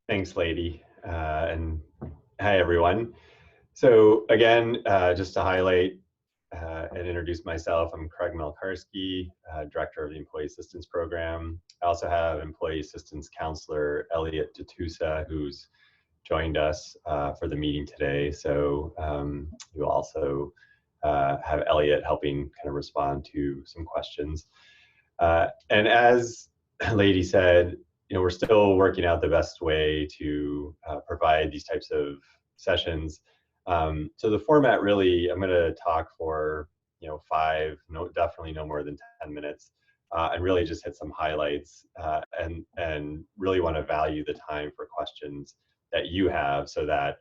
Thanks, lady. And hi, everyone. So again, just to highlight and introduce myself, I'm Craig Mielcarski, Director of the Employee Assistance Program. I also have Employee Assistance Counselor Elliot Datusa, who's joined us for the meeting today. So you'll also have Elliot helping kind of respond to some questions. And as Lady said, we're still working out the best way to provide these types of sessions. So the format really, I'm going to talk for definitely no more than 10 minutes, and really just hit some highlights, and really want to value the time for questions that you have, so that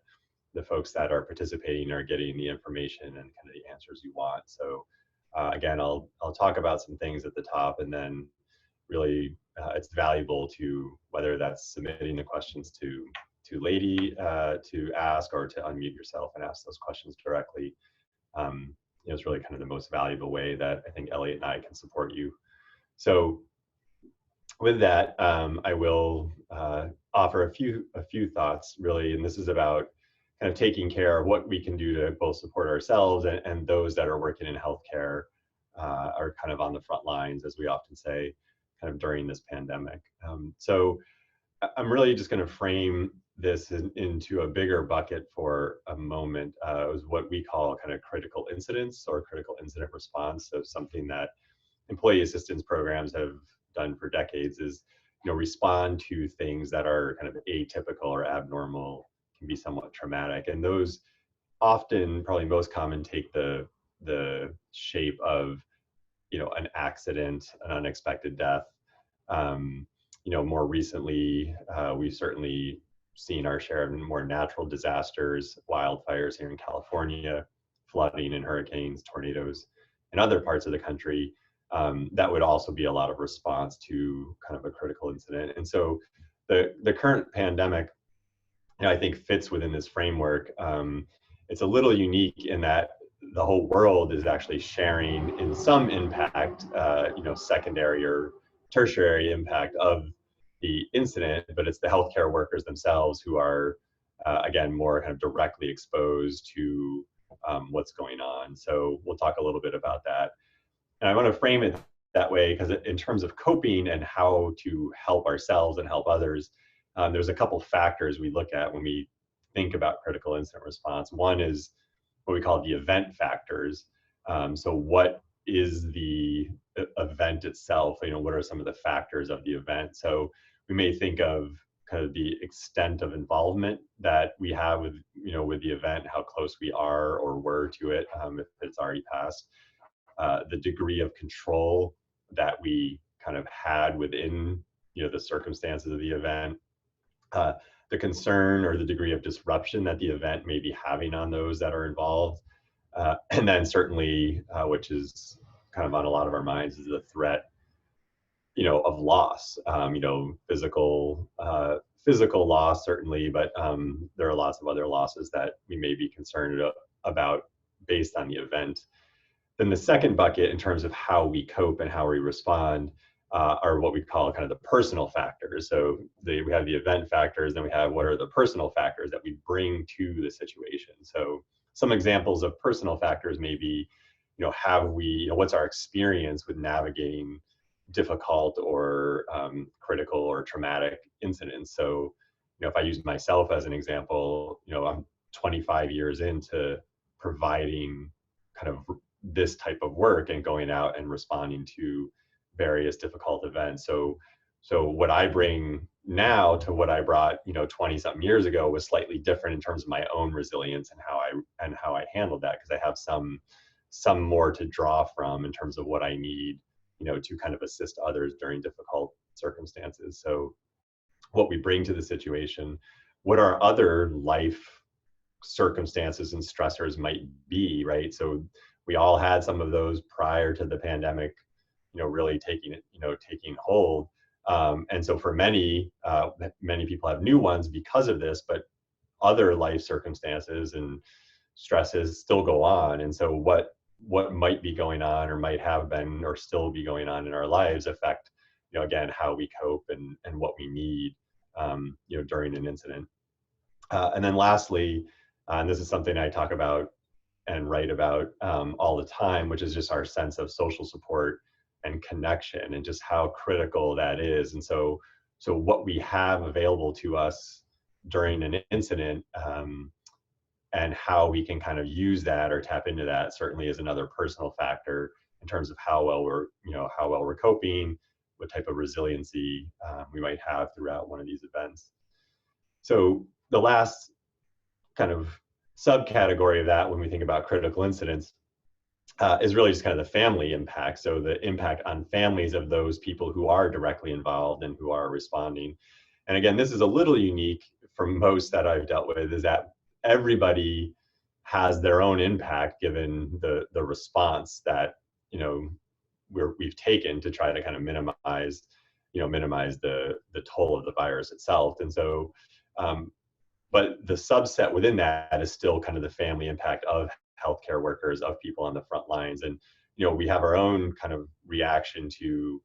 the folks that are participating are getting the information and kind of the answers you want. So again, I'll talk about some things at the top, and then really it's valuable to, whether that's submitting the questions to Lady to ask, or to unmute yourself and ask those questions directly. It's really kind of the most valuable way that I think Elliot and I can support you. So with that, I will offer a few thoughts, really, and this is about kind of taking care of what we can do to both support ourselves and those that are working in healthcare, are kind of on the front lines, as we often say, kind of during this pandemic. So I'm really just going to frame this into a bigger bucket for a moment. It was what we call kind of critical incidents or critical incident response. So something that employee assistance programs have done for decades is, respond to things that are kind of atypical or abnormal, can be somewhat traumatic, and those often, probably most common, take the shape of an accident, an unexpected death. More recently, we've certainly seen our share of more natural disasters, wildfires here in California, flooding and hurricanes, tornadoes in other parts of the country. That would also be a lot of response to kind of a critical incident. And so the current pandemic, I think, fits within this framework. It's a little unique in that the whole world is actually sharing in some impact, secondary or tertiary impact of the incident, but it's the healthcare workers themselves who are, again, more kind of directly exposed to what's going on. So we'll talk a little bit about that. And I want to frame it that way because in terms of coping and how to help ourselves and help others, there's a couple factors we look at when we think about critical incident response. One is what we call the event factors. So what is the event itself? What are some of the factors of the event? So we may think of kind of the extent of involvement that we have with, with the event, how close we are or were to it, if it's already passed, the degree of control that we kind of had within, the circumstances of the event, the concern or the degree of disruption that the event may be having on those that are involved. And then certainly, which is kind of on a lot of our minds, is the threat, of loss, physical loss, certainly, but there are lots of other losses that we may be concerned about based on the event. Then the second bucket, in terms of how we cope and how we respond, are what we call kind of the personal factors. So we have the event factors, then we have what are the personal factors that we bring to the situation. So some examples of personal factors may be, what's our experience with navigating difficult or critical or traumatic incidents. So, if I use myself as an example, I'm 25 years into providing kind of this type of work and going out and responding to various difficult events. So what I bring now to what I brought, 20 something years ago was slightly different in terms of my own resilience and how I handled that, because I have some more to draw from in terms of what I need, to kind of assist others during difficult circumstances. So what we bring to the situation, what our other life circumstances and stressors might be, right? So we all had some of those prior to the pandemic, really taking hold. And so for many people have new ones because of this, but other life circumstances and stresses still go on. And so what might be going on or might have been or still be going on in our lives affect, again, how we cope and what we need during an incident. And then lastly, and this is something I talk about and write about all the time, which is just our sense of social support and connection, and just how critical that is. And so what we have available to us during an incident, and how we can kind of use that or tap into that, certainly is another personal factor in terms of how well we're coping, what type of resiliency we might have throughout one of these events. So the last kind of subcategory of that, when we think about critical incidents, is really just kind of the family impact. So the impact on families of those people who are directly involved and who are responding. And again, this is a little unique from most that I've dealt with, is that everybody has their own impact given the response that we've taken to try to kind of minimize the toll of the virus itself. And so but the subset within that is still kind of the family impact of healthcare workers, of people on the front lines. And we have our own kind of reaction to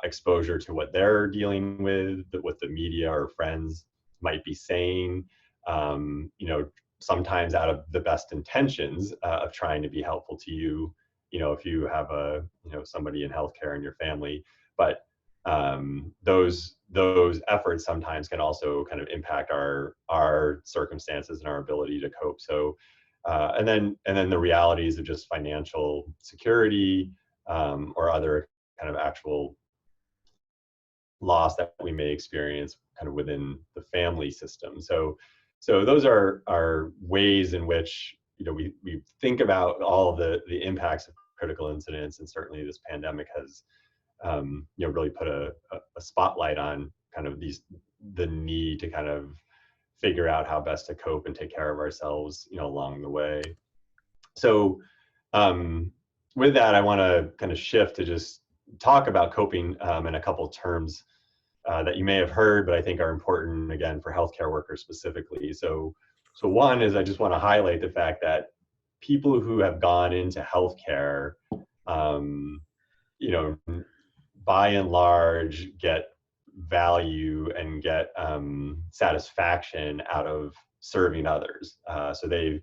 exposure to what they're dealing with, what the media or friends might be saying, sometimes out of the best intentions of trying to be helpful to you, if you have somebody in healthcare in your family. But those efforts sometimes can also kind of impact our circumstances and our ability to cope. So and then the realities of just financial security, or other kind of actual loss that we may experience kind of within the family system. So those are ways in which we think about all of the impacts of critical incidents, and certainly this pandemic has really put a spotlight on kind of the need to kind of figure out how best to cope and take care of ourselves, along the way. So with that, I want to kind of shift to just talk about coping in a couple terms that you may have heard, but I think are important, again, for healthcare workers specifically. So one is, I just want to highlight the fact that people who have gone into healthcare, by and large, get value and get satisfaction out of serving others. So they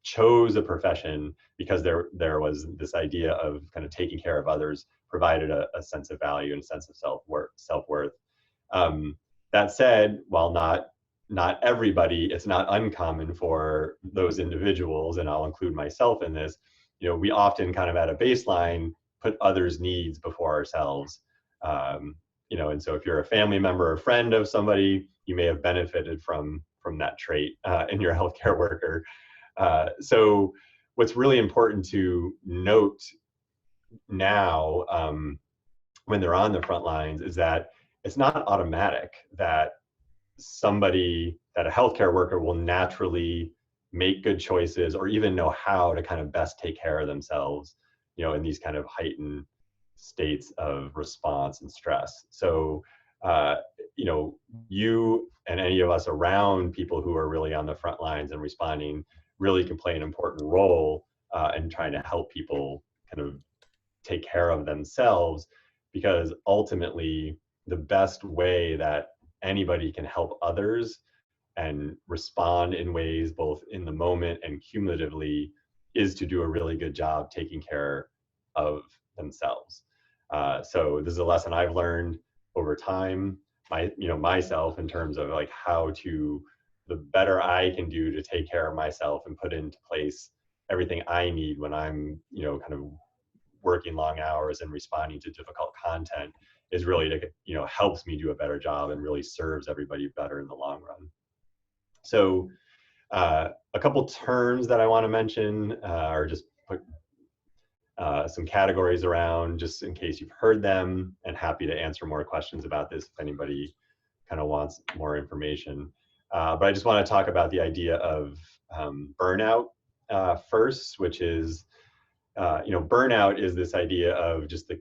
chose a profession because there was this idea of kind of taking care of others provided a sense of value and a sense of self-worth. That said, while not everybody, it's not uncommon for those individuals, and I'll include myself in this, we often kind of at a baseline put others' needs before ourselves. And so if you're a family member or friend of somebody, you may have benefited from that trait in your healthcare worker. So what's really important to note now, when they're on the front lines, is that it's not automatic that a healthcare worker will naturally make good choices or even know how to kind of best take care of themselves, in these kind of heightened states of response and stress. So, you and any of us around people who are really on the front lines and responding really can play an important role in trying to help people kind of take care of themselves, because ultimately the best way that anybody can help others and respond in ways both in the moment and cumulatively is to do a really good job taking care of themselves. So this is a lesson I've learned over time, myself, in terms of like the better I can do to take care of myself and put into place everything I need when I'm, kind of working long hours and responding to difficult content, is really to, helps me do a better job and really serves everybody better in the long run. So a couple terms that I want to mention, or just put some categories around, just in case you've heard them, and happy to answer more questions about this if anybody kind of wants more information. But I just want to talk about the idea of burnout first, which is, burnout is this idea of just the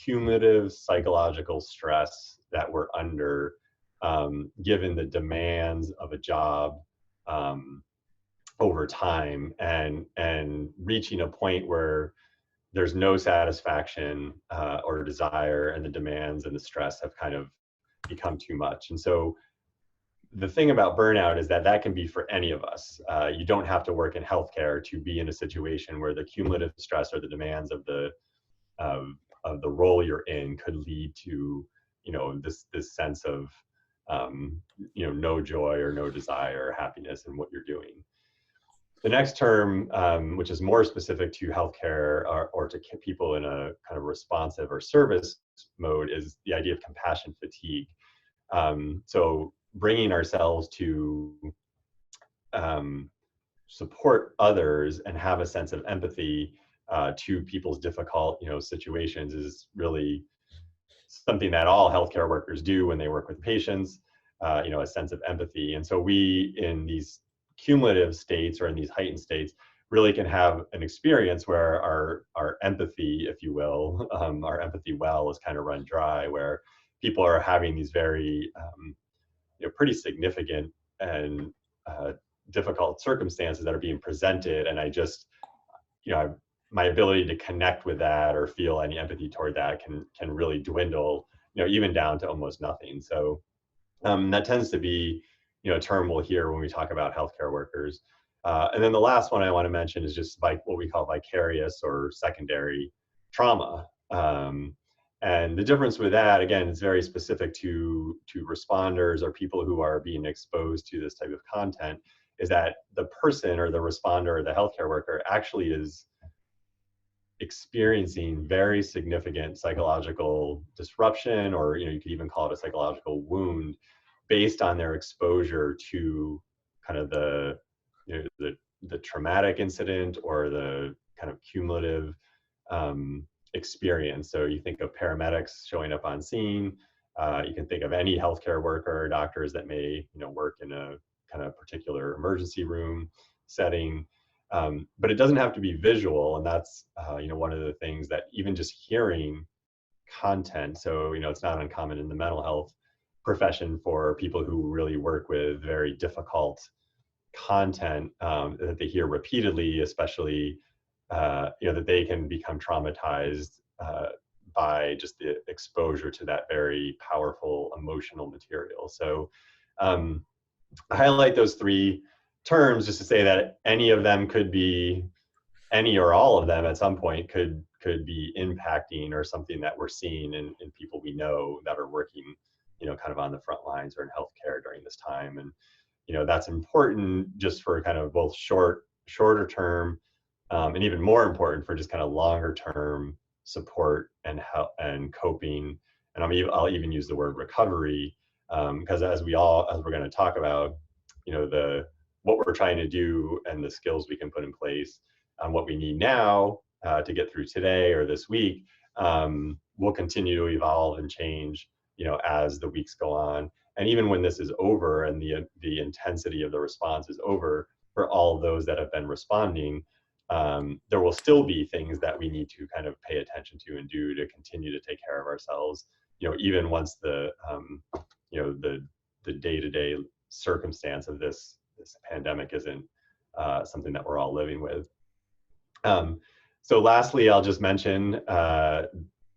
cumulative psychological stress that we're under, given the demands of a job over time, and reaching a point where there's no satisfaction or desire, and the demands and the stress have kind of become too much. And so the thing about burnout is that that can be for any of us. You don't have to work in healthcare to be in a situation where the cumulative stress or the demands of the role you're in could lead to, this sense of, no joy or no desire or happiness in what you're doing. The next term, which is more specific to healthcare or to people in a kind of responsive or service mode, is the idea of compassion fatigue. So bringing ourselves to support others and have a sense of empathy to people's difficult, situations is really something that all healthcare workers do when they work with patients. A sense of empathy, and so we, in these cumulative states or in these heightened states, really can have an experience where our empathy, if you will, our empathy well is kind of run dry, where people are having these very pretty significant and difficult circumstances that are being presented, and I just, my ability to connect with that or feel any empathy toward that can really dwindle, even down to almost nothing. So that tends to be, a term we'll hear when we talk about healthcare workers. And then the last one I want to mention is just like what we call vicarious or secondary trauma. And the difference with that, again, is very specific to responders or people who are being exposed to this type of content, is that the person or the responder or the healthcare worker actually is experiencing very significant psychological disruption, or you could even call it a psychological wound, based on their exposure to kind of the traumatic incident or the kind of cumulative experience. So you think of paramedics showing up on scene. You can think of any healthcare worker, doctors that may work in a kind of particular emergency room setting. But it doesn't have to be visual, and that's one of the things that even just hearing content. So it's not uncommon in the mental health profession for people who really work with very difficult content that they hear repeatedly, especially that they can become traumatized by just the exposure to that very powerful emotional material. So I highlight those three terms just to say that any of them could be, any or all of them at some point could be impacting or something that we're seeing in people we know that are working, kind of on the front lines or in healthcare during this time. And, that's important just for kind of both shorter term and even more important for just kind of longer term support and help and coping. And I'll even use the word recovery because as we're going to talk about, what we're trying to do and the skills we can put in place on what we need now to get through today or this week will continue to evolve and change, as the weeks go on. And even when this is over and the intensity of the response is over, for all of those that have been responding, there will still be things that we need to kind of pay attention to and do to continue to take care of ourselves, even once the day-to-day circumstance of this pandemic isn't something that we're all living with. So lastly, I'll just mention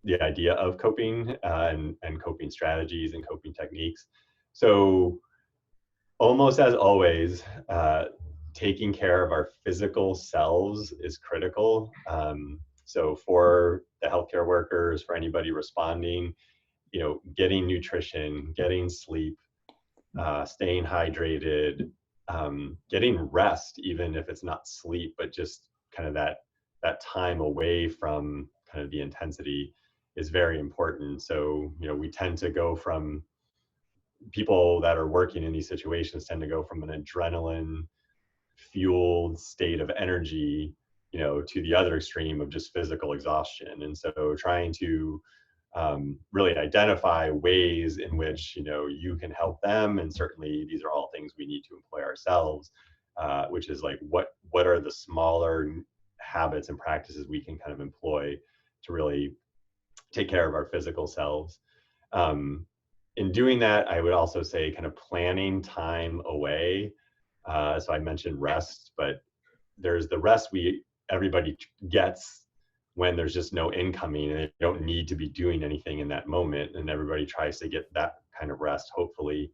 the idea of coping and coping strategies and coping techniques. So almost as always, taking care of our physical selves is critical. So for the healthcare workers, for anybody responding, getting nutrition, getting sleep, staying hydrated, getting rest, even if it's not sleep, but just kind of that time away from kind of the intensity is very important. So, we tend to go from, people that are working in these situations tend to go from an adrenaline fueled state of energy, to the other extreme of just physical exhaustion. And so trying to really identify ways in which, you can help them. And certainly these are all things we need to employ ourselves, which is like, what are the smaller habits and practices we can kind of employ to really take care of our physical selves. In doing that, I would also say kind of planning time away. So I mentioned rest, but there's the rest everybody gets when there's just no incoming and they don't need to be doing anything in that moment. And everybody tries to get that kind of rest, hopefully.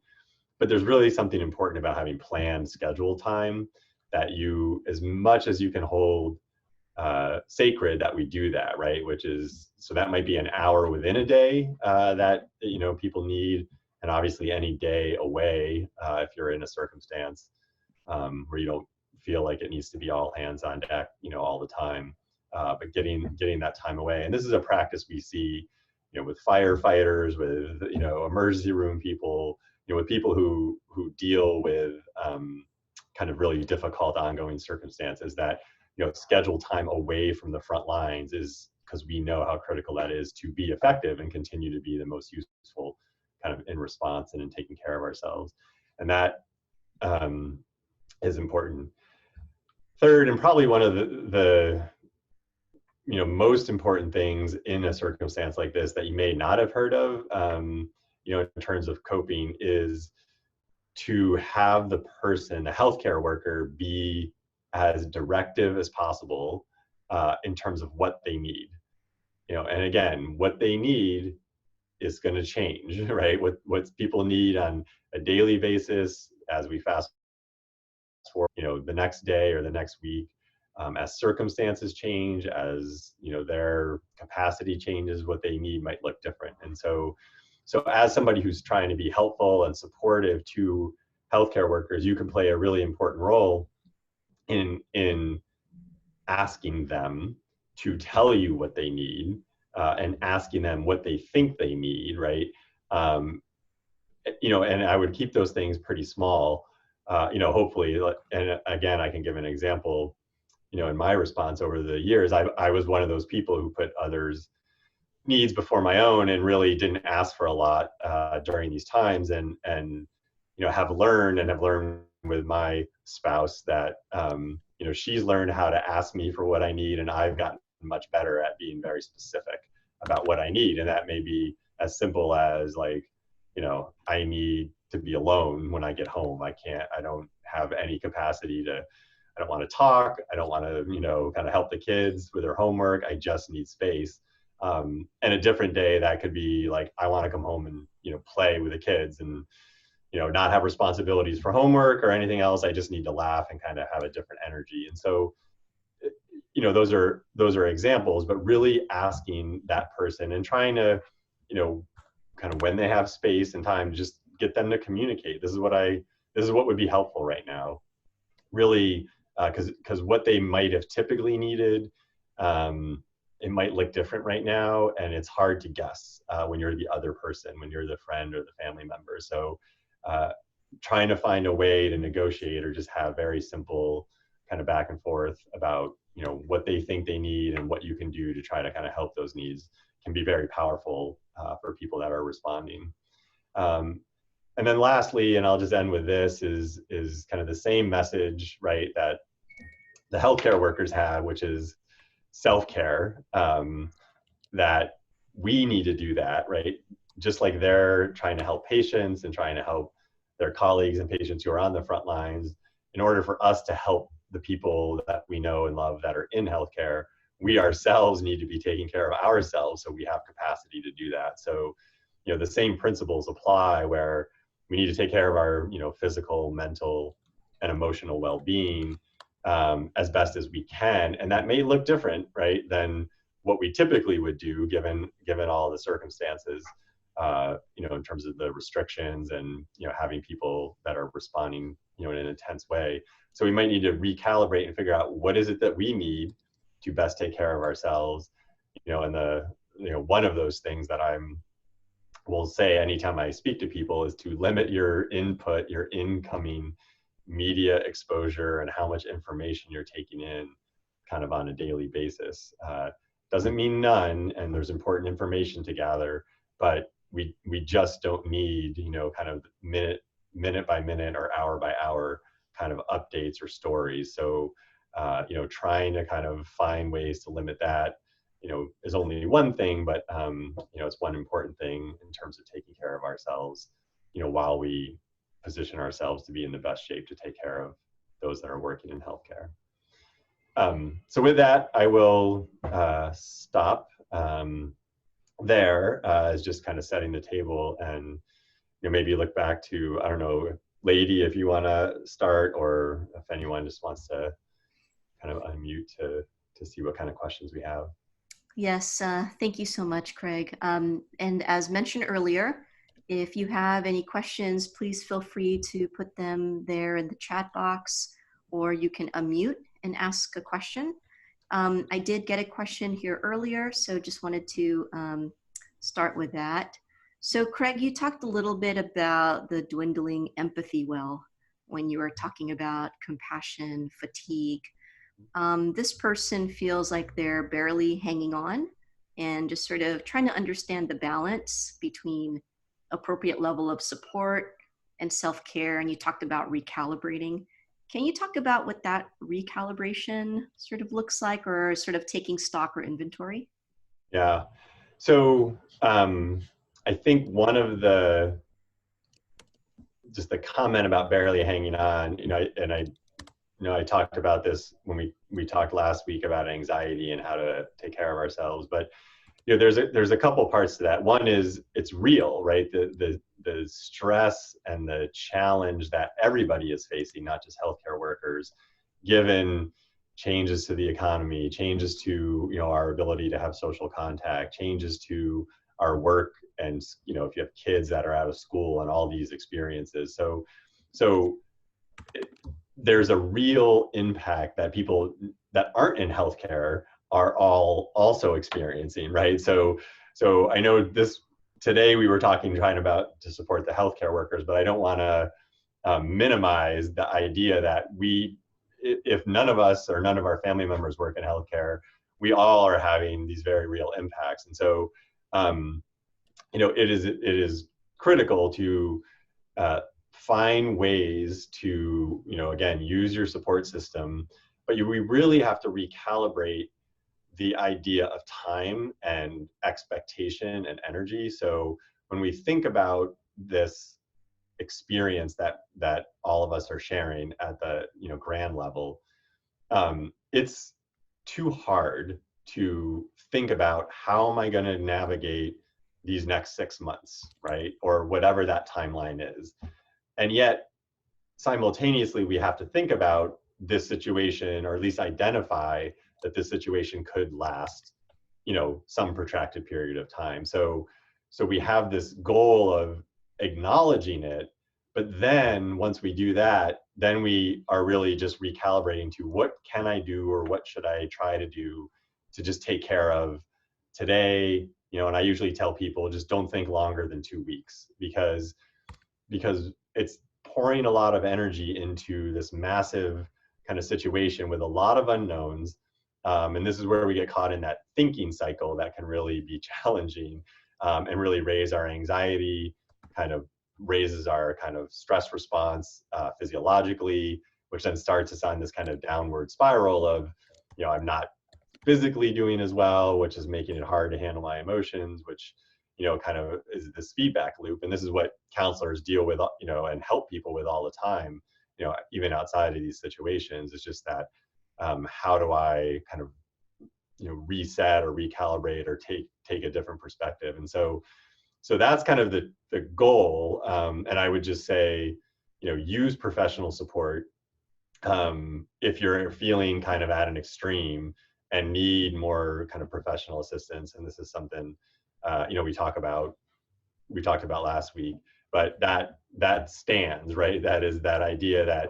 but there's really something important about having planned schedule time that you, as much as you can hold sacred, that we do that, right? Which is, so that might be an hour within a day that, you know, people need, and obviously any day away if you're in a circumstance where you don't feel like it needs to be all hands on deck, you know, all the time. But getting that time away, and this is a practice we see, you know, with firefighters, with, you know, emergency room people, you know, with people who deal with kind of really difficult ongoing circumstances, that, you know, schedule time away from the front lines is because we know how critical that is to be effective and continue to be the most useful kind of in response and in taking care of ourselves. And that is important. Third, and probably one of the you know, most important things in a circumstance like this that you may not have heard of, you know, in terms of coping, is to have the person, the healthcare worker, be as directive as possible in terms of what they need. You know, and again, what they need is going to change, right? What people need on a daily basis as we fast forward, you know, the next day or the next week, as circumstances change, as, you know, their capacity changes, what they need might look different. And so as somebody who's trying to be helpful and supportive to healthcare workers, you can play a really important role in asking them to tell you what they need and asking them what they think they need, right? You know, and I would keep those things pretty small, you know, hopefully. And again, I can give an example. You know, in my response over the years, I was one of those people who put others' needs before my own and really didn't ask for a lot during these times. And you know, have learned with my spouse that you know, she's learned how to ask me for what I need, and I've gotten much better at being very specific about what I need. And that may be as simple as, like, you know, I need to be alone when I get home. I don't have any capacity to, I don't want to talk. I don't want to, you know, kind of help the kids with their homework. I just need space. And a different day that could be like, I want to come home and, you know, play with the kids and, you know, not have responsibilities for homework or anything else. I just need to laugh and kind of have a different energy. And so, you know, those are examples, but really asking that person and trying to, you know, kind of when they have space and time, just get them to communicate. This is what would be helpful right now. Really, because what they might have typically needed, it might look different right now, and it's hard to guess when you're the other person, when you're the friend or the family member. So trying to find a way to negotiate or just have very simple kind of back and forth about, you know, what they think they need and what you can do to try to kind of help those needs can be very powerful for people that are responding. And then lastly, and I'll just end with this, is kind of the same message, right, that the healthcare workers have, which is self-care, that we need to do that, right? Just like they're trying to help patients and trying to help their colleagues and patients who are on the front lines, in order for us to help the people that we know and love that are in healthcare, we ourselves need to be taking care of ourselves so we have capacity to do that. So, you know, the same principles apply, where we need to take care of our, you know, physical, mental, and emotional well-being as best as we can. And that may look different, right, than what we typically would do given all the circumstances, you know, in terms of the restrictions and, you know, having people that are responding, you know, in an intense way. So we might need to recalibrate and figure out what is it that we need to best take care of ourselves, you know. And one of those things that will say anytime I speak to people is to limit your input, your incoming media exposure, and how much information you're taking in kind of on a daily basis. Doesn't mean none, and there's important information to gather, but we just don't need, you know, kind of minute by minute or hour by hour kind of updates or stories. So, you know, trying to kind of find ways to limit that, you know, is only one thing, but, you know, it's one important thing in terms of taking care of ourselves, you know, while we position ourselves to be in the best shape to take care of those that are working in healthcare. So with that, I will stop there as just kind of setting the table and maybe look back to, I don't know, Lady, if you want to start, or if anyone just wants to kind of unmute to see what kind of questions we have. Yes, thank you so much, Craig. And as mentioned earlier, if you have any questions, please feel free to put them there in the chat box, or you can unmute and ask a question. I did get a question here earlier, so just wanted to start with that. So Craig, you talked a little bit about the dwindling empathy well when you were talking about compassion, fatigue. This person feels like they're barely hanging on and just sort of trying to understand the balance between appropriate level of support and self-care. And you talked about recalibrating. Can you talk about what that recalibration sort of looks like, or sort of taking stock or inventory? Yeah. So I think one of just the comment about barely hanging on, I talked about this when we talked last week about anxiety and how to take care of ourselves. But there's a couple parts to that. One is it's real, right? The stress and the challenge that everybody is facing, not just healthcare workers, given changes to the economy, changes to our ability to have social contact, changes to our work, and if you have kids that are out of school and all these experiences. So there's a real impact that people that aren't in healthcare are all also experiencing, right? So I know today we were trying about to support the healthcare workers, but I don't want to minimize the idea that if none of us or none of our family members work in healthcare, we all are having these very real impacts. And so, it is critical to find ways to, again, use your support system, but we really have to recalibrate the idea of time and expectation and energy. So when we think about this experience that all of us are sharing at the grand level, it's too hard to think about how am I going to navigate these next 6 months, right? Or whatever that timeline is. And yet, simultaneously, we have to think about this situation, or at least identify that this situation could last, some protracted period of time. So we have this goal of acknowledging it, but then once we do that, then we are really just recalibrating to what can I do, or what should I try to do to just take care of today, and I usually tell people just don't think longer than 2 weeks, because it's pouring a lot of energy into this massive kind of situation with a lot of unknowns. And this is where we get caught in that thinking cycle that can really be challenging, and really raise our anxiety, kind of raises our kind of stress response physiologically, which then starts us on this kind of downward spiral of, I'm not physically doing as well, which is making it hard to handle my emotions, which kind of is this feedback loop. And this is what counselors deal with, and help people with all the time, even outside of these situations. It's just that, how do I kind of, reset or recalibrate or take a different perspective? And so that's kind of the goal. And I would just say, use professional support if you're feeling kind of at an extreme and need more kind of professional assistance. And this is something we talked about last week, but that stands, right? That is that idea that,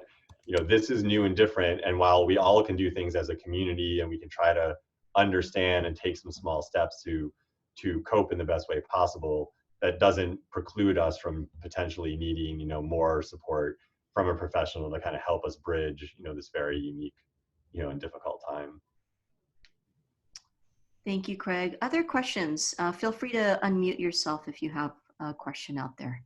this is new and different. And while we all can do things as a community, and we can try to understand and take some small steps to cope in the best way possible, that doesn't preclude us from potentially needing, more support from a professional to kind of help us bridge, this very unique, and difficult time. Thank you, Craig. Other questions? Feel free to unmute yourself if you have a question out there.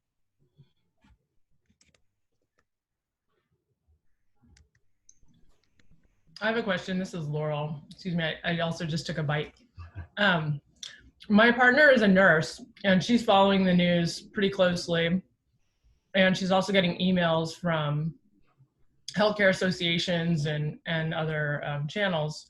I have a question. This is Laurel. Excuse me. I also just took a bite. My partner is a nurse, and she's following the news pretty closely. And she's also getting emails from healthcare associations and other channels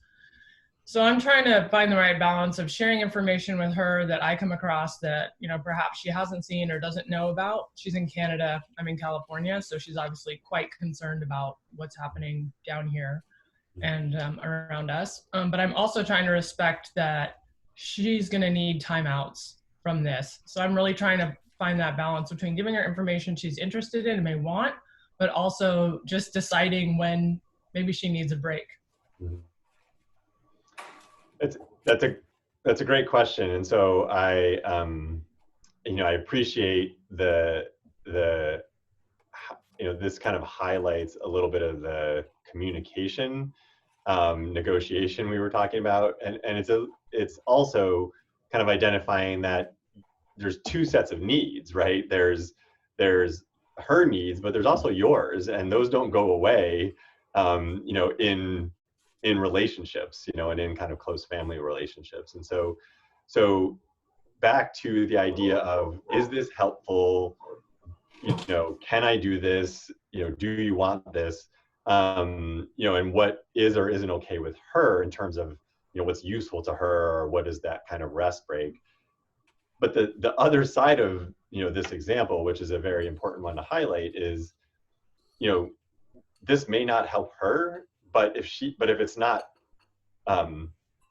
So I'm trying to find the right balance of sharing information with her that I come across that, perhaps she hasn't seen or doesn't know about. She's in Canada, I'm in California, so she's obviously quite concerned about what's happening down here and around us. But I'm also trying to respect that she's gonna need timeouts from this. So I'm really trying to find that balance between giving her information she's interested in and may want, but also just deciding when maybe she needs a break. Mhm. That's a great question, and so I I appreciate the this kind of highlights a little bit of the communication negotiation we were talking about, and it's also kind of identifying that there's two sets of needs, right? There's her needs, but there's also yours, and those don't go away in relationships, and in kind of close family relationships. And so back to the idea of, is this helpful? Can I do this? Do you want this? And what is or isn't okay with her in terms of, what's useful to her, or what is that kind of rest break? But the other side of, this example, which is a very important one to highlight, is, this may not help her, but if it's not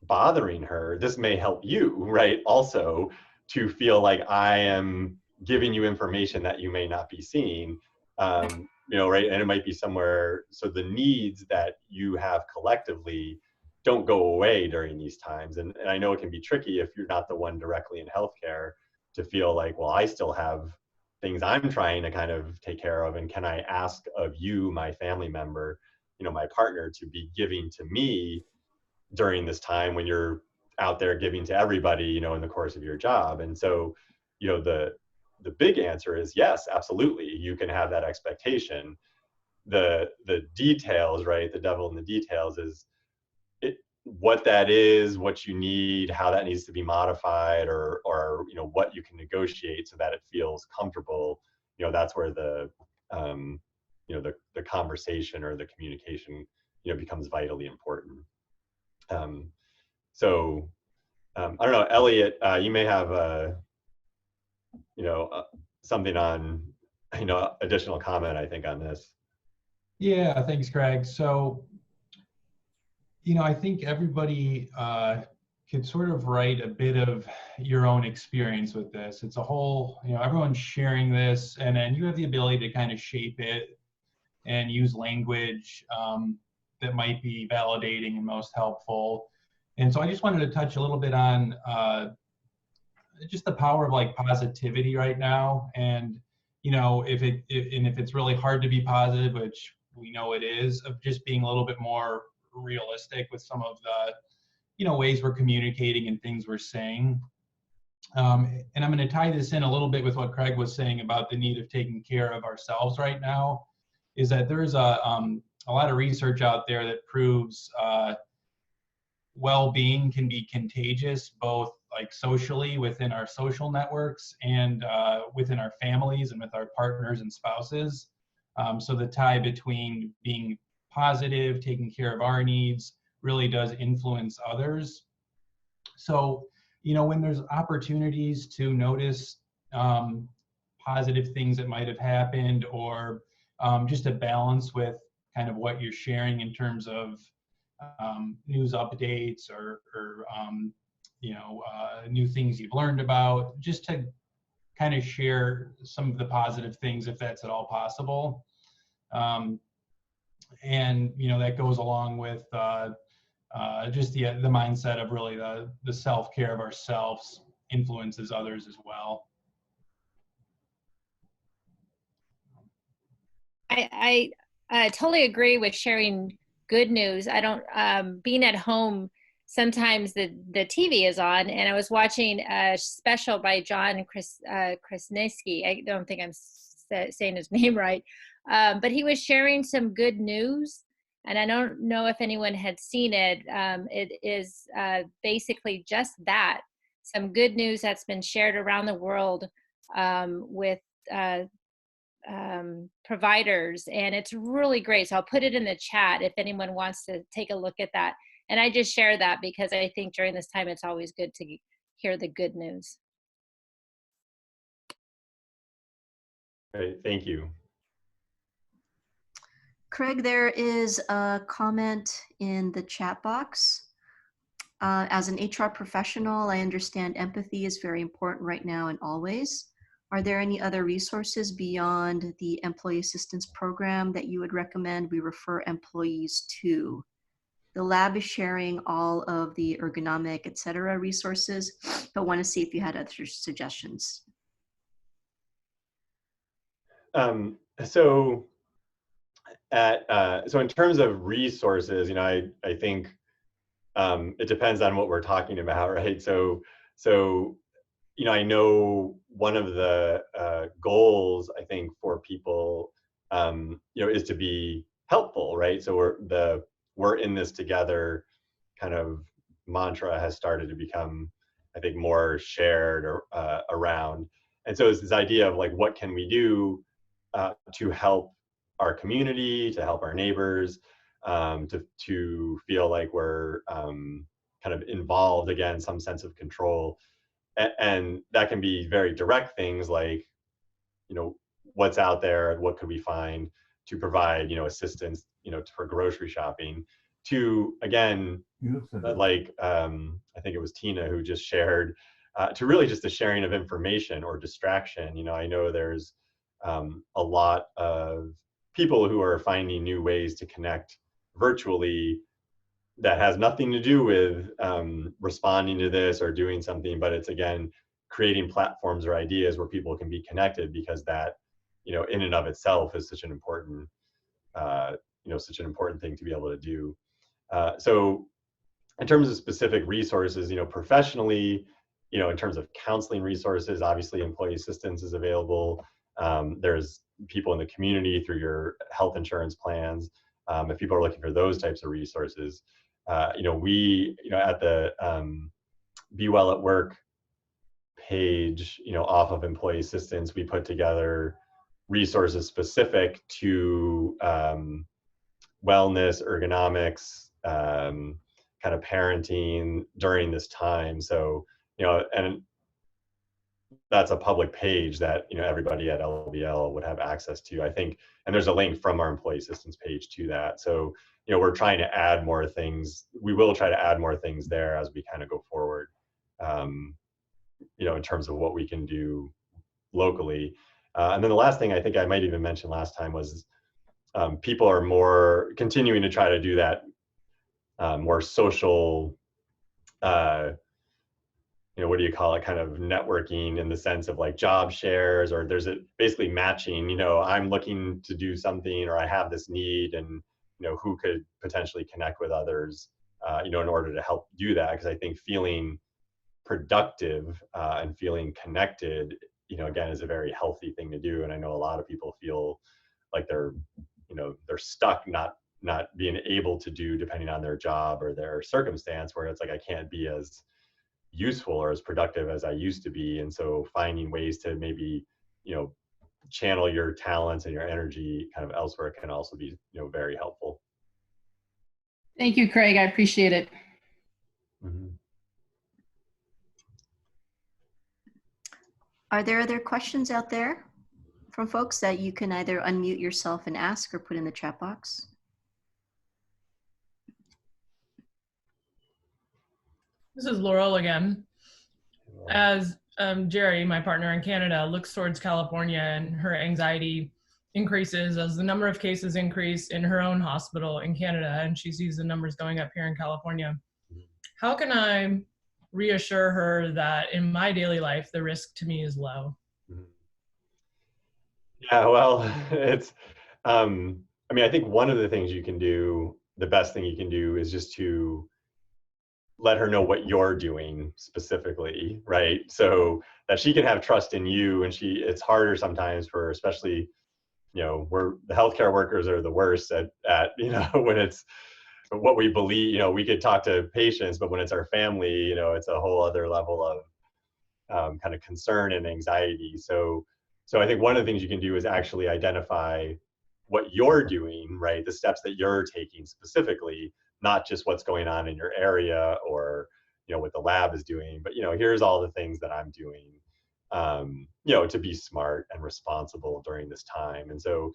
bothering her, this may help you, right? Also, to feel like I am giving you information that you may not be seeing, right? And it might be somewhere, so the needs that you have collectively don't go away during these times. And I know it can be tricky if you're not the one directly in healthcare to feel like, well, I still have things I'm trying to kind of take care of, and can I ask of you, my family member, my partner, to be giving to me during this time when you're out there giving to everybody, in the course of your job. And so, the big answer is yes, absolutely, you can have that expectation. The details, right? The devil in the details is what that is, what you need, how that needs to be modified, or what you can negotiate so that it feels comfortable. That's where the the conversation or the communication becomes vitally important. So I don't know, Elliot, you may have something on additional comment, I think, on this. Yeah, thanks, Craig. So I think everybody could sort of write a bit of your own experience with this. It's a whole, everyone's sharing this, and then you have the ability to kind of shape it and use language that might be validating and most helpful. And so I just wanted to touch a little bit on just the power of like positivity right now. And, if it's really hard to be positive, which we know it is, of just being a little bit more realistic with some of the, ways we're communicating and things we're saying. And I'm going to tie this in a little bit with what Craig was saying about the need of taking care of ourselves right now, is that there's a lot of research out there that proves well-being can be contagious, both like socially within our social networks and within our families and with our partners and spouses. So the tie between being positive, taking care of our needs, really does influence others. So, when there's opportunities to notice positive things that might have happened, or just a balance with kind of what you're sharing in terms of news updates or new things you've learned about, just to kind of share some of the positive things if that's at all possible. And that goes along with just the mindset of really the self-care of ourselves influences others as well. I totally agree with sharing good news. I don't, being at home, sometimes the TV is on, and I was watching a special by John Krasinski. I don't think I'm saying his name right, but he was sharing some good news, and I don't know if anyone had seen it. It is basically just that, some good news that's been shared around the world with providers, and it's really great. So I'll put it in the chat if anyone wants to take a look at that. And I just share that because I think during this time, it's always good to hear the good news. Great, thank you. Craig, there is a comment in the chat box. As an HR professional, I understand empathy is very important right now and always. Are there any other resources beyond the Employee Assistance Program that you would recommend we refer employees to? The lab is sharing all of the ergonomic, et cetera, resources, but want to see if you had other suggestions. So in terms of resources, I think it depends on what we're talking about, right? So I know one of the goals, I think, for people, is to be helpful, right? So we're in this together kind of mantra has started to become, I think, more shared or around. And so it's this idea of like, what can we do to help our community, to help our neighbors, to feel like we're kind of involved, again, some sense of control. And that can be very direct things like, what's out there, what could we find to provide, assistance, for grocery shopping, to, again, like, I think it was Tina who just shared, to really just the sharing of information or distraction. I know there's a lot of people who are finding new ways to connect virtually that has nothing to do with responding to this or doing something, but it's, again, creating platforms or ideas where people can be connected, because that, in and of itself is such an important, such an important thing to be able to do. So in terms of specific resources, professionally, in terms of counseling resources, obviously employee assistance is available. There's people in the community through your health insurance plans. If people are looking for those types of resources, we, at the Be Well at Work page, off of employee assistance, we put together resources specific to wellness, ergonomics, kind of parenting during this time. So, and that's a public page that, everybody at LBL would have access to, I think. And there's a link from our employee assistance page to that. So, we're trying to add more things. We will try to add more things there as we kind of go forward, in terms of what we can do locally. And then the last thing I think I might even mention last time was people are more continuing to try to do that more social, what do you call it, kind of networking, in the sense of like job shares, or there's basically matching, I'm looking to do something, or I have this need, and who could potentially connect with others, in order to help do that. Because I think feeling productive and feeling connected, again, is a very healthy thing to do. And I know a lot of people feel like they're stuck, not being able to do, depending on their job or their circumstance, where it's like, I can't be as useful or as productive as I used to be. And so finding ways to maybe, channel your talents and your energy kind of elsewhere can also be, very helpful. Thank you, Craig. I appreciate it. Mm-hmm. Are there other questions out there from folks that you can either unmute yourself and ask or put in the chat box? This is Laurel again. As Jerry, my partner in Canada, looks towards California, and her anxiety increases as the number of cases increase in her own hospital in Canada, and she sees the numbers going up here in California. How can I reassure her that in my daily life, the risk to me is low? Yeah, well, it's, I think one of the things you can do, the best thing you can do, is just to let her know what you're doing specifically, right? So that she can have trust in you. And it's harder sometimes for, especially, the healthcare workers are the worst at when it's what we believe. We could talk to patients, but when it's our family, it's a whole other level of kind of concern and anxiety. So I think one of the things you can do is actually identify what you're doing, right? The steps that you're taking specifically, not just what's going on in your area or, what the lab is doing, but, here's all the things that I'm doing, to be smart and responsible during this time. And so,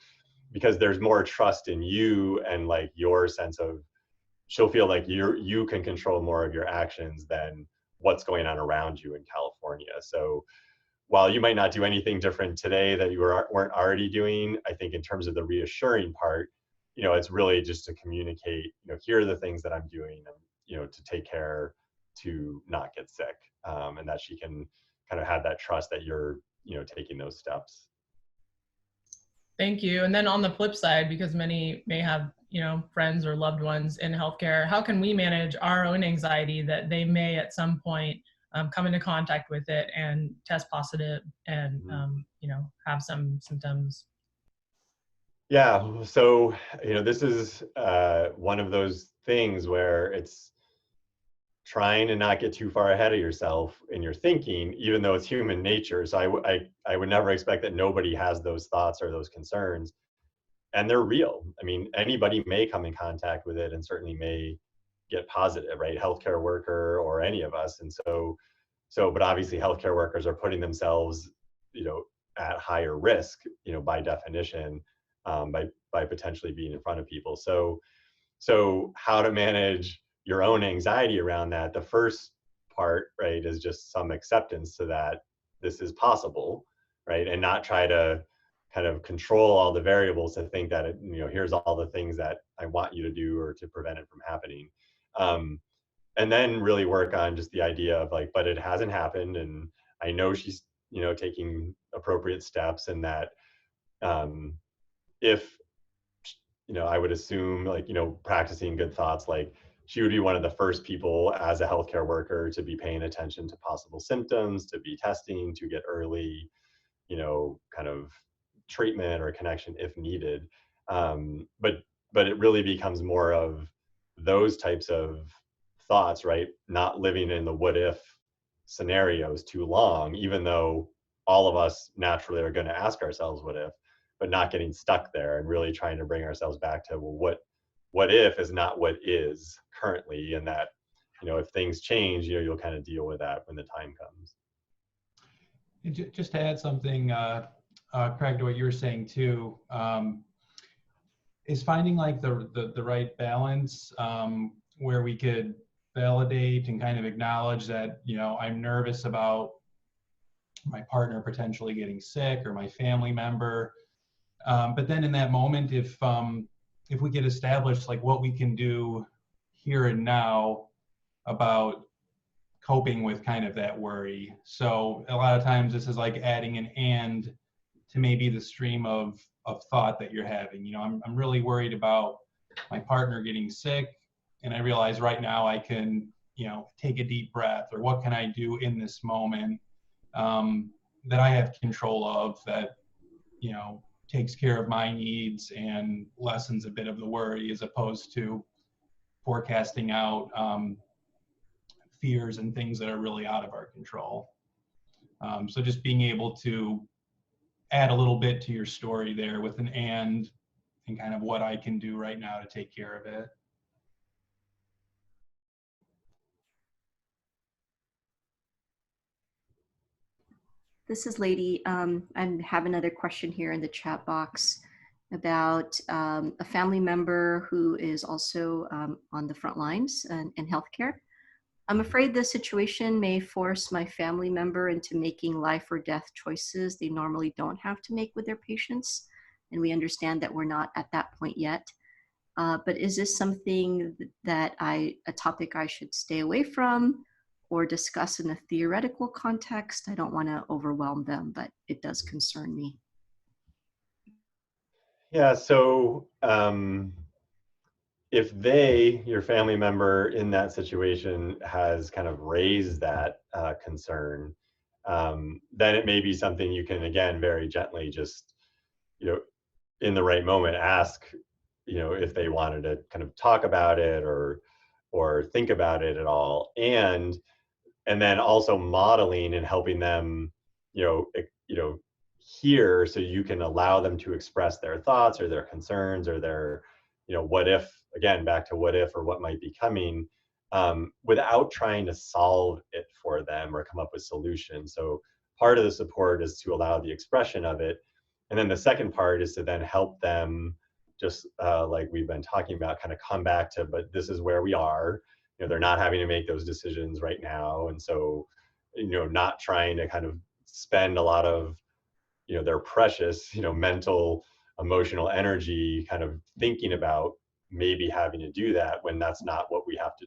because there's more trust in you and like your sense of, she'll feel like you can control more of your actions than what's going on around you in California. So while you might not do anything different today that you weren't already doing, I think in terms of the reassuring part, it's really just to communicate, here are the things that I'm doing, and, to take care to not get sick, and that she can kind of have that trust that you're, taking those steps. Thank you. And then on the flip side, because many may have, friends or loved ones in healthcare, how can we manage our own anxiety that they may at some point come into contact with it and test positive and, have some symptoms? Yeah, so, this is one of those things where it's trying to not get too far ahead of yourself in your thinking, even though it's human nature. So I would never expect that nobody has those thoughts or those concerns, and they're real. I mean, anybody may come in contact with it and certainly may get positive, right? Healthcare worker or any of us. And so, but obviously healthcare workers are putting themselves, at higher risk, by definition, by potentially being in front of people. So how to manage your own anxiety around that? The first part, right, is just some acceptance to that this is possible, right? And not try to kind of control all the variables to think that, here's all the things that I want you to do or to prevent it from happening. And then really work on just the idea of like, but it hasn't happened. And I know she's, taking appropriate steps, and that if, I would assume like, practicing good thoughts, like she would be one of the first people as a healthcare worker to be paying attention to possible symptoms, to be testing, to get early, kind of treatment or connection if needed. But it really becomes more of those types of thoughts, right? Not living in the what if scenarios too long, even though all of us naturally are going to ask ourselves what if, but not getting stuck there and really trying to bring ourselves back to, well, what if is not what is currently, and that, if things change, you'll kind of deal with that when the time comes. Just to add something, Craig, to what you were saying too, is finding like the right balance where we could validate and kind of acknowledge that, I'm nervous about my partner potentially getting sick or my family member. But then in that moment, if we could establish like what we can do here and now about coping with kind of that worry. So a lot of times this is like adding an and to maybe the stream of thought that you're having. I'm really worried about my partner getting sick, and I realize right now I can, take a deep breath, or what can I do in this moment that I have control of that, takes care of my needs and lessens a bit of the worry, as opposed to forecasting out fears and things that are really out of our control. So just being able to add a little bit to your story there with an and kind of what I can do right now to take care of it. This is Lady. I have another question here in the chat box about a family member who is also on the front lines in healthcare. I'm afraid this situation may force my family member into making life or death choices they normally don't have to make with their patients. And we understand that we're not at that point yet. But is this something that a topic I should stay away from or discuss in a theoretical context? I don't want to overwhelm them, but it does concern me. Yeah, so if your family member in that situation has kind of raised that concern, then it may be something you can, again, very gently just, in the right moment, ask, if they wanted to kind of talk about it or think about it at all. And then also modeling and helping them, hear, so you can allow them to express their thoughts or their concerns or their what if, again, back to what if or what might be coming, without trying to solve it for them or come up with solutions. So part of the support is to allow the expression of it. And then the second part is to then help them, just like we've been talking about, kind of come back to, but this is where we are. They're not having to make those decisions right now. And so, not trying to kind of spend a lot of, their precious, mental, emotional energy kind of thinking about maybe having to do that when that's not what we have to,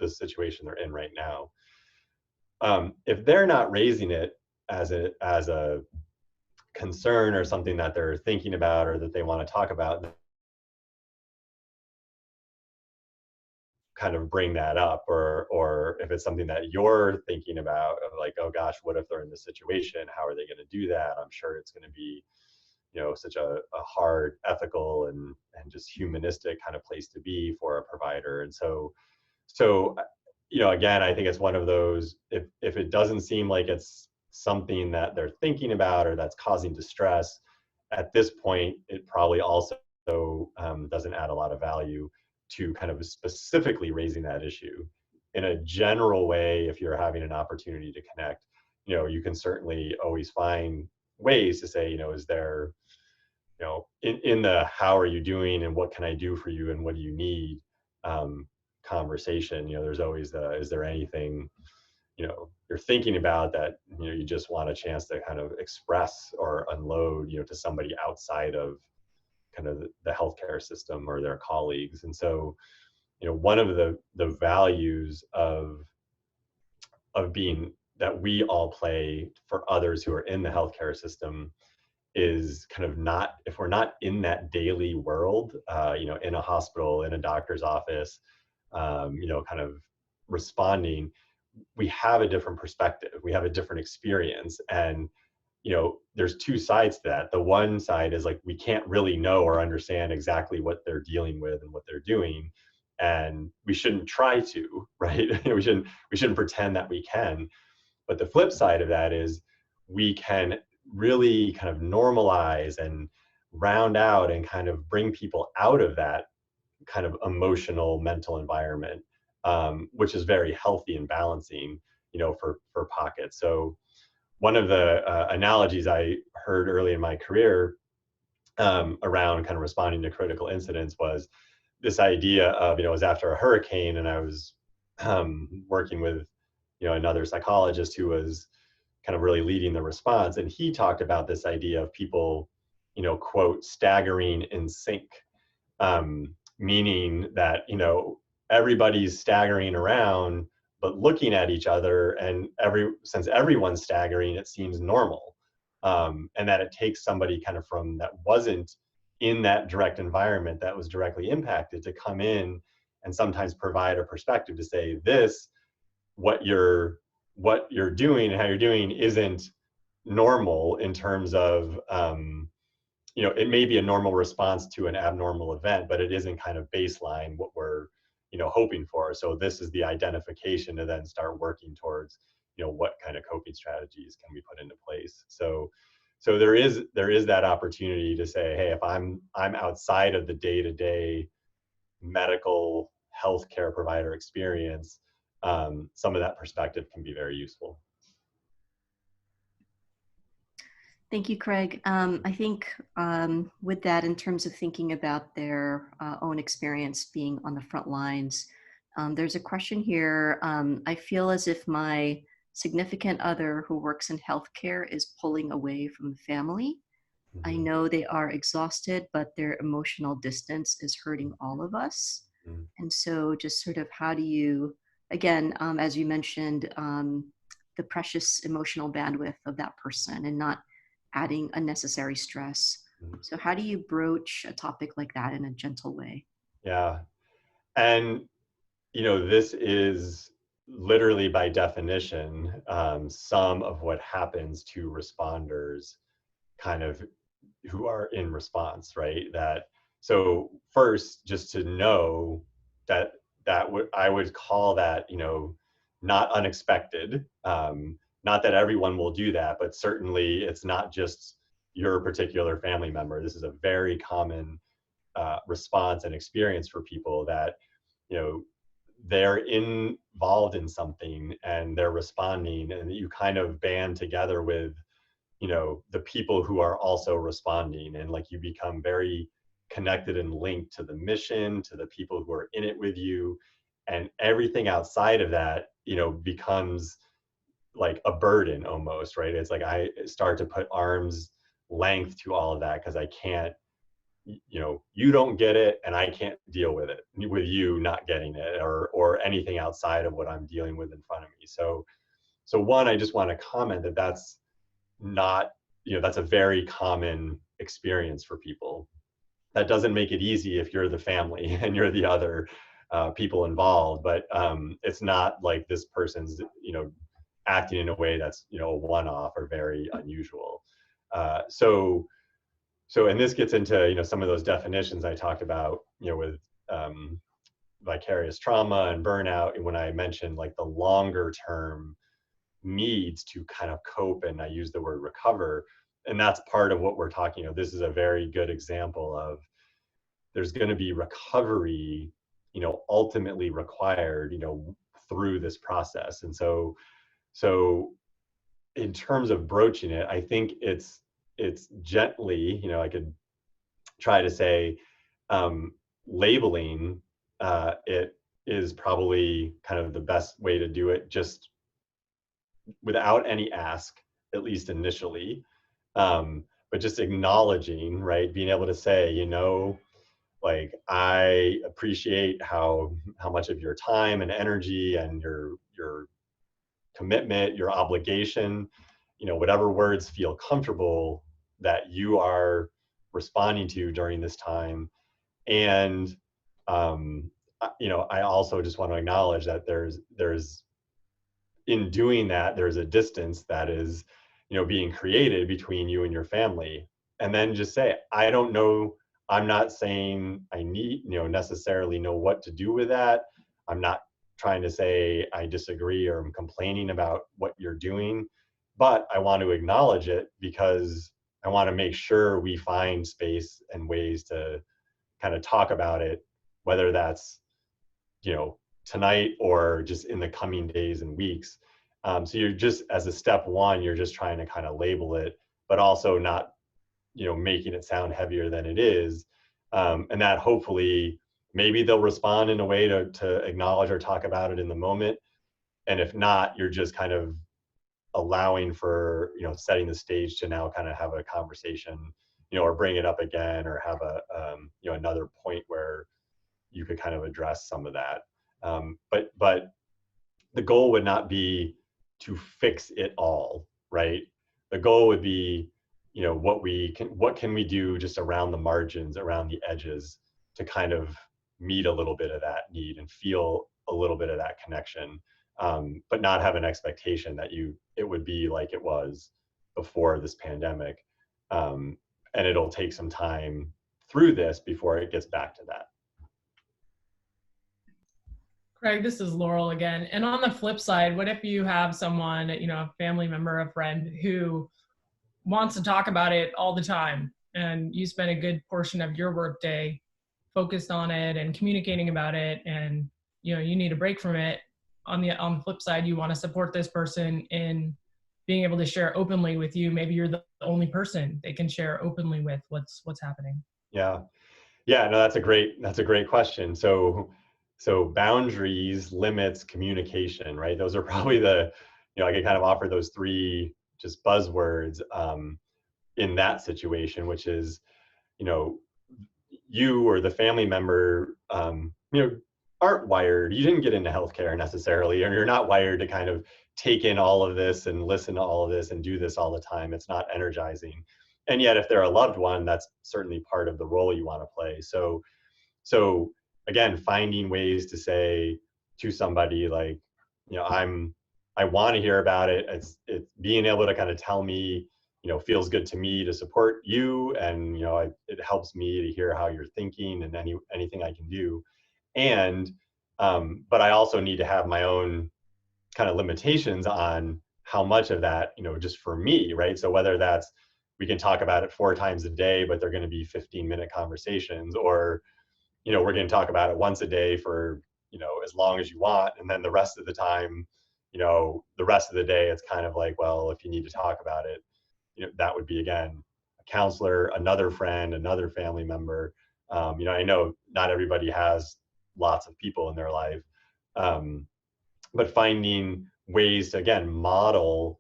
the situation they're in right now. If they're not raising it as a concern or something that they're thinking about or that they want to talk about, kind of bring that up, or if it's something that you're thinking about, of like, oh gosh, what if they're in this situation? How are they going to do that? I'm sure it's going to be, such a hard ethical and just humanistic kind of place to be for a provider. And so again, I think it's one of those, if it doesn't seem like it's something that they're thinking about or that's causing distress, at this point, it probably also doesn't add a lot of value to kind of specifically raising that issue. In a general way, if you're having an opportunity to connect, you can certainly always find ways to say, is there, in the how are you doing and what can I do for you and what do you need conversation, there's always the, is there anything, you're thinking about that, you just want a chance to kind of express or unload, to somebody outside of kind of the healthcare system or their colleagues. And so, one of the values of being, that we all play for others who are in the healthcare system, is kind of not, if we're not in that daily world, in a hospital, in a doctor's office, kind of responding, we have a different perspective, we have a different experience. And there's two sides to that. The one side is like, we can't really know or understand exactly what they're dealing with and what they're doing, and we shouldn't try to, right? we shouldn't pretend that we can. But the flip side of that is, we can really kind of normalize and round out and kind of bring people out of that kind of emotional, mental environment, which is very healthy and balancing, for pockets. So one of the analogies I heard early in my career around kind of responding to critical incidents was this idea of, it was after a hurricane, and I was working with, another psychologist who was kind of really leading the response. And he talked about this idea of people, quote, staggering in sync, meaning that, everybody's staggering around, but looking at each other, and since everyone's staggering, it seems normal. And that it takes somebody kind of from that wasn't in that direct environment, that was directly impacted, to come in and sometimes provide a perspective to say, this, what you're doing and how you're doing isn't normal in terms of, it may be a normal response to an abnormal event, but it isn't kind of baseline what we're, hoping for. So this is the identification to then start working towards, what kind of coping strategies can we put into place. So there is that opportunity to say, hey, if I'm outside of the day-to-day medical healthcare provider experience, some of that perspective can be very useful. Thank you, Craig. I think with that, in terms of thinking about their own experience being on the front lines, there's a question here. I feel as if my significant other who works in healthcare is pulling away from the family. Mm-hmm. I know they are exhausted, but their emotional distance is hurting all of us. Mm-hmm. And so just sort of how do you, again, as you mentioned, the precious emotional bandwidth of that person and not adding unnecessary stress. Mm-hmm. So how do you broach a topic like that in a gentle way? Yeah. And, this is literally by definition, some of what happens to responders kind of who are in response, right? So first, just to know that I would call that, not unexpected. Not that everyone will do that, but certainly it's not just your particular family member. This is a very common response and experience for people that, you know, they're involved in something and they're responding, and you kind of band together with, you know, the people who are also responding, and like you become very connected and linked to the mission, to the people who are in it with you, and everything outside of that, you know, becomes like a burden almost, right? It's like I start to put arm's length to all of that because I can't, you know, you don't get it and I can't deal with it, with you not getting it, or anything outside of what I'm dealing with in front of me. So one, I just want to comment that that's not, you know, that's a very common experience for people. That doesn't make it easy if you're the family and you're the other people involved, but it's not like this person's, you know, acting in a way that's, you know, a one-off or very unusual. So, and this gets into, you know, some of those definitions I talked about, you know, with vicarious trauma and burnout, when I mentioned like the longer term needs to kind of cope, and I use the word recover, and that's part of what we're talking about. This is a very good example of there's going to be recovery, you know, ultimately required, you know, through this process. And so in terms of broaching it, I think it's gently, you know, I could try to say labeling it is probably kind of the best way to do it, just without any ask, at least initially, but just acknowledging, right, being able to say, you know, like, I appreciate how much of your time and energy and your commitment, your obligation, you know, whatever words feel comfortable, that you are responding to during this time. And you know, I also just want to acknowledge that there's in doing that, there's a distance that is, you know, being created between you and your family. And then just say, I don't know, I'm not saying I need, you know, necessarily know what to do with that. I'm not trying to say I disagree or I'm complaining about what you're doing, but I want to acknowledge it because I want to make sure we find space and ways to kind of talk about it, whether that's, you know, tonight or just in the coming days and weeks. So you're just, as a step one, you're just trying to kind of label it, but also not, you know, making it sound heavier than it is. And that hopefully maybe they'll respond in a way to acknowledge or talk about it in the moment. And if not, you're just kind of allowing for, you know, setting the stage to now kind of have a conversation, you know, or bring it up again, or have a, you know, another point where you could kind of address some of that. But the goal would not be to fix it all, right? The goal would be, you know, what can we do just around the margins, around the edges, to kind of meet a little bit of that need and feel a little bit of that connection, but not have an expectation that it would be like it was before this pandemic. And it'll take some time through this before it gets back to that. Craig, this is Laurel again. And on the flip side, what if you have someone, you know, a family member, a friend who wants to talk about it all the time, and you spend a good portion of your workday focused on it and communicating about it, and, you know, you need a break from it. On the flip side, you want to support this person in being able to share openly with you. Maybe you're the only person they can share openly with what's happening. Yeah, no, that's a great question. So boundaries, limits, communication, right? Those are probably the, you know, I could kind of offer those three just buzzwords in that situation, which is, you know, you or the family member, you know, aren't wired. You didn't get into healthcare necessarily, or you're not wired to kind of take in all of this and listen to all of this and do this all the time. It's not energizing. And yet, if they're a loved one, that's certainly part of the role you want to play. So again, finding ways to say to somebody, like, you know, I want to hear about it. It's being able to kind of tell me, you know, feels good to me to support you, and, you know, it helps me to hear how you're thinking and anything I can do. And but I also need to have my own kind of limitations on how much of that, you know, just for me, right? So whether that's we can talk about it 4 times a day, but they're going to be 15-minute conversations, or, you know, we're going to talk about it once a day for, you know, as long as you want. And then the rest of the time, you know, the rest of the day, it's kind of like, well, if you need to talk about it, you know, that would be, again, a counselor, another friend, another family member. You know, I know not everybody has lots of people in their life, but finding ways to, again, model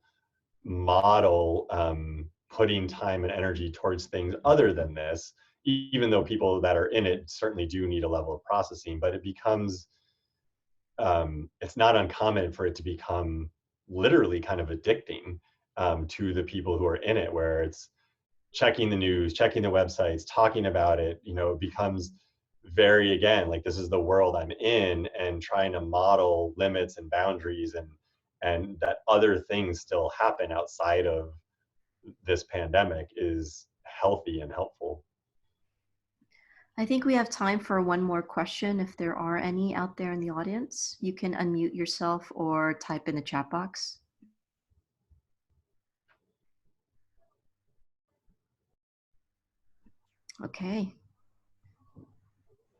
putting time and energy towards things other than this, even though people that are in it certainly do need a level of processing, but it becomes, it's not uncommon for it to become literally kind of addicting to the people who are in it, where it's checking the news, checking the websites, talking about it. You know, it becomes very, again, like, this is the world I'm in, and trying to model limits and boundaries, and that other things still happen outside of this pandemic is healthy and helpful. I think we have time for one more question. If there are any out there in the audience, you can unmute yourself or type in the chat box. Okay.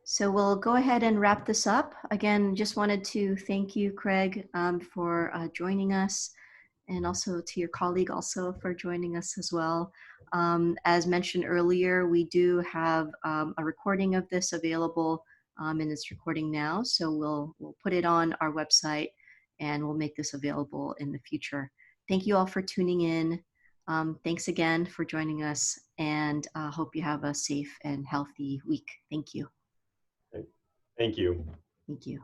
So we'll go ahead and wrap this up. Again, just wanted to thank you, Craig, for joining us, and also to your colleague also for joining us as well. As mentioned earlier, we do have a recording of this available, and it's recording now. So we'll put it on our website, and we'll make this available in the future. Thank you all for tuning in. Thanks again for joining us, and hope you have a safe and healthy week. Thank you. Thank you. Thank you.